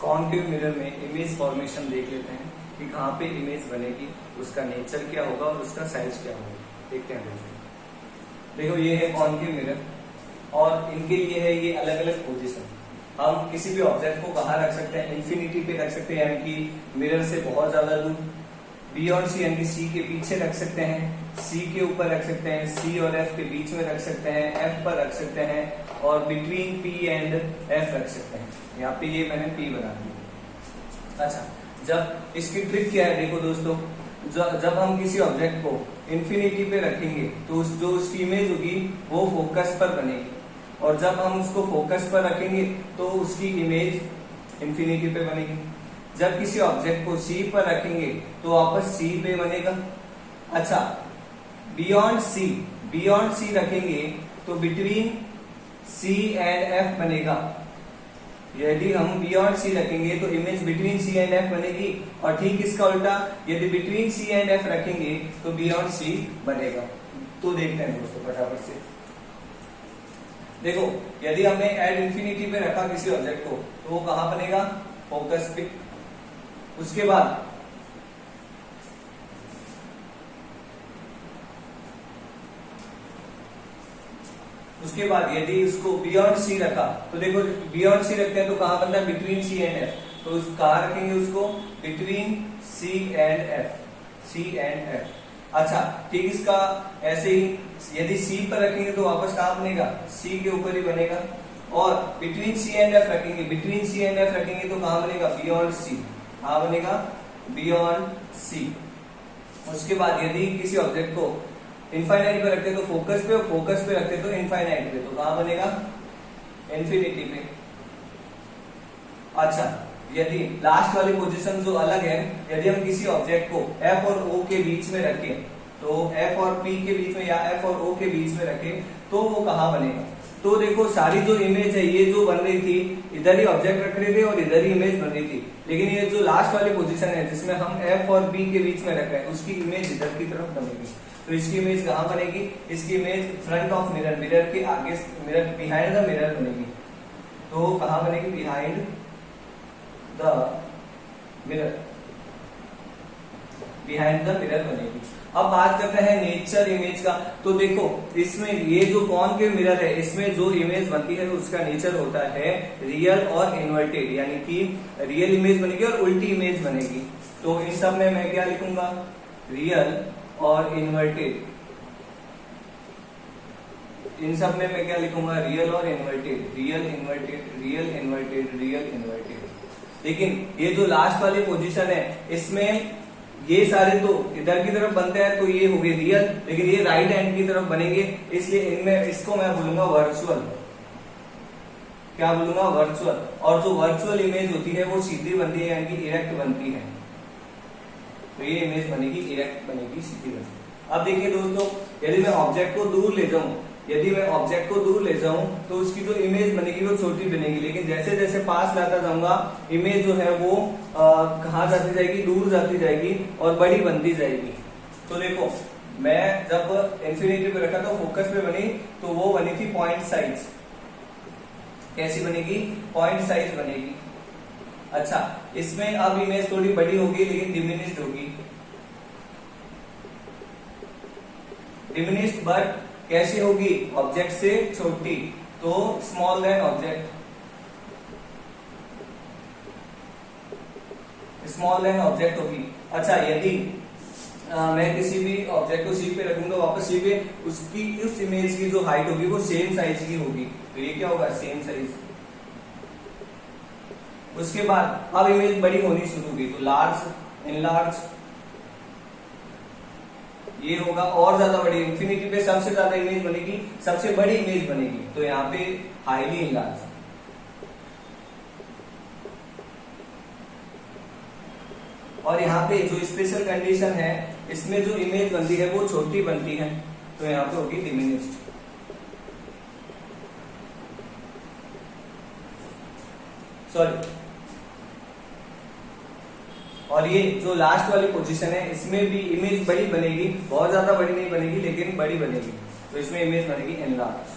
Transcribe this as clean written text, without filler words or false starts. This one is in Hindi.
कॉन्केव मिरर में इमेज फॉर्मेशन देख लेते हैं कि कहाँ पे इमेज बनेगी, उसका नेचर क्या होगा और उसका साइज क्या होगा। देखते हैं। देखो ये है कॉन्केव मिरर और इनके लिए है ये अलग अलग पोजीशन। हम किसी भी ऑब्जेक्ट को कहाँ रख सकते हैं, इन्फिनिटी पे रख सकते हैं, यानी कि मिरर से बहुत ज्यादा दूर, बी और सी यानी कि सी के पीछे रख सकते हैं, सी के ऊपर रख सकते हैं, सी और एफ के बीच में रख सकते हैं, एफ पर रख सकते हैं और बिटवीन पी एंड एफ रख सकते हैं। यहाँ पे ये मैंने पी बना दिया। अच्छा, जब इसकी ट्रिक क्या है, देखो दोस्तों, जब हम किसी ऑब्जेक्ट को इन्फिनिटी पे रखेंगे तो जो उसकी इमेज होगी वो फोकस पर बनेगी, और जब हम उसको फोकस पर रखेंगे तो उसकी इमेज इन्फिनिटी पे बनेगी। जब किसी ऑब्जेक्ट को सी पर रखेंगे तो वापस सी पे बनेगा। अच्छा, बियॉन्ड सी रखेंगे तो बिटवीन सी एंड एफ बनेगा। यदि हम बियॉन्ड सी रखेंगे तो image between C and F बनेगी, और ठीक इसका उल्टा, यदि बिटवीन सी एंड एफ रखेंगे तो बियॉन्ड सी बनेगा। तो देखते हैं दोस्तों फटाफट से। देखो, यदि हमने एट इंफिनिटी पे रखा किसी ऑब्जेक्ट को तो वो कहां बनेगा, फोकस पे। उसके बाद यदि उसको बियॉन्ड सी रखा तो देखो, बियॉन्ड सी रखते हैं तो कहां बनता है, बिटवीन सी एंड एफ। तो कहां रखेंगे उसको, बिटवीन सी एंड एफ। अच्छा, ठीक इसका ऐसे ही, यदि सी पर रखेंगे तो वापस कहां बनेगा, सी के ऊपर ही बनेगा। और बिटवीन सी एंड एफ रखेंगे तो कहां बनेगा, बियॉन्ड सी। कहां बनेगा, बियॉन्ड सी। उसके बाद यदि किसी ऑब्जेक्ट को इनफाइनाइट पे रखते तो फोकस पे, और फोकस पे रखते तो इनफाइनाइट पे, तो कहां बनेगा, इन्फिनिटी पे। अच्छा, यदि लास्ट वाली पोजीशन जो अलग है, यदि हम किसी ऑब्जेक्ट को एफ और ओ के बीच में रखें, तो एफ और पी के बीच में या एफ और ओ के बीच में रखें तो वो कहां बनेगा। तो देखो, सारी जो इमेज है ये जो बन रही थी, इधर ही ऑब्जेक्ट रख रहे थे और इधर ही इमेज बन रही थी, लेकिन ये जो लास्ट वाली पोजीशन है जिसमें हम एफ और बी के बीच में रख रहे हैं, उसकी इमेज इधर की तरफ बनेगी। तो इसकी इमेज कहां बनेगी, इसकी इमेज फ्रंट ऑफ मिरर के आगे, बिहाइंड द मिरर बनेगी। तो कहां बनेगी, बिहाइंड द मिरर बनेगी। अब बात करते हैं नेचर इमेज का। तो देखो, इसमें ये जो कॉन्केव मिरर है, इसमें जो इमेज बनती है उसका नेचर होता है रियल और इन्वर्टेड, यानी कि रियल इमेज बनेगी और उल्टी इमेज बनेगी। तो इन सब में मैं क्या लिखूंगा, रियल और इन्वर्टेड। इन सब में मैं क्या लिखूंगा, रियल और इन्वर्टेड, रियल इन्वर्टेड। लेकिन ये जो लास्ट वाली पोजीशन है, इसमें ये सारे तो इधर की तरफ बनते हैं तो ये हो गए रियल, लेकिन ये राइट हैंड की तरफ बनेंगे, इसलिए इनमें इसको मैं बोलूंगा वर्चुअल। क्या बोलूंगा, वर्चुअल। और जो वर्चुअल इमेज होती है वो सीधी बनती है, यानी कि इरेक्ट बनती है। तो ये इमेज बनेगी इरेक्ट, बनेगी सीधी बनेगी। अब देखिए दोस्तों, यदि मैं ऑब्जेक्ट को दूर ले जाऊं तो उसकी जो इमेज बनेगी वो छोटी बनेगी, लेकिन जैसे जैसे पास लाता जाऊंगा इमेज जो है वो कहां जाती जाएगी, दूर जाती जाएगी और बड़ी बनती जाएगी। तो देखो, मैं जब इन्फिनिटी पे रखा तो फोकस पे बनी, तो वो बनी थी पॉइंट साइज। कैसी बनेगी, पॉइंट साइज बनेगी। अच्छा, इसमें अब इमेज थोड़ी बड़ी होगी लेकिन डिमिनिश्ड होगी, डिमिनिश्ड बट कैसी होगी, ऑब्जेक्ट से छोटी, तो स्मॉल देन ऑब्जेक्ट, होगी। अच्छा, यदि मैं किसी भी ऑब्जेक्ट को सी पे रखूंगा, वापस सी पे उसकी उस इमेज की जो हाइट होगी वो सेम साइज की होगी, तो ये क्या होगा, सेम साइज। उसके बाद अब इमेज बड़ी होनी शुरू होगी, तो लार्ज, इनलार्ज, ये होगा और ज्यादा बड़ी। इन्फिनिटी पे सबसे ज्यादा इमेज बनेगी, सबसे बड़ी इमेज बनेगी, तो यहाँ पे हाईली इनलार्ज। और यहाँ पे जो स्पेशल कंडीशन है, इसमें जो इमेज बनती है वो छोटी बनती है, तो यहाँ पे होगी डिमिनिश्ड। सॉरी, और ये जो लास्ट वाली पोजीशन है, इसमें भी इमेज बड़ी बनेगी, बहुत ज्यादा बड़ी नहीं बनेगी लेकिन बड़ी बनेगी, तो इसमें इमेज बनेगी एनलार्ज।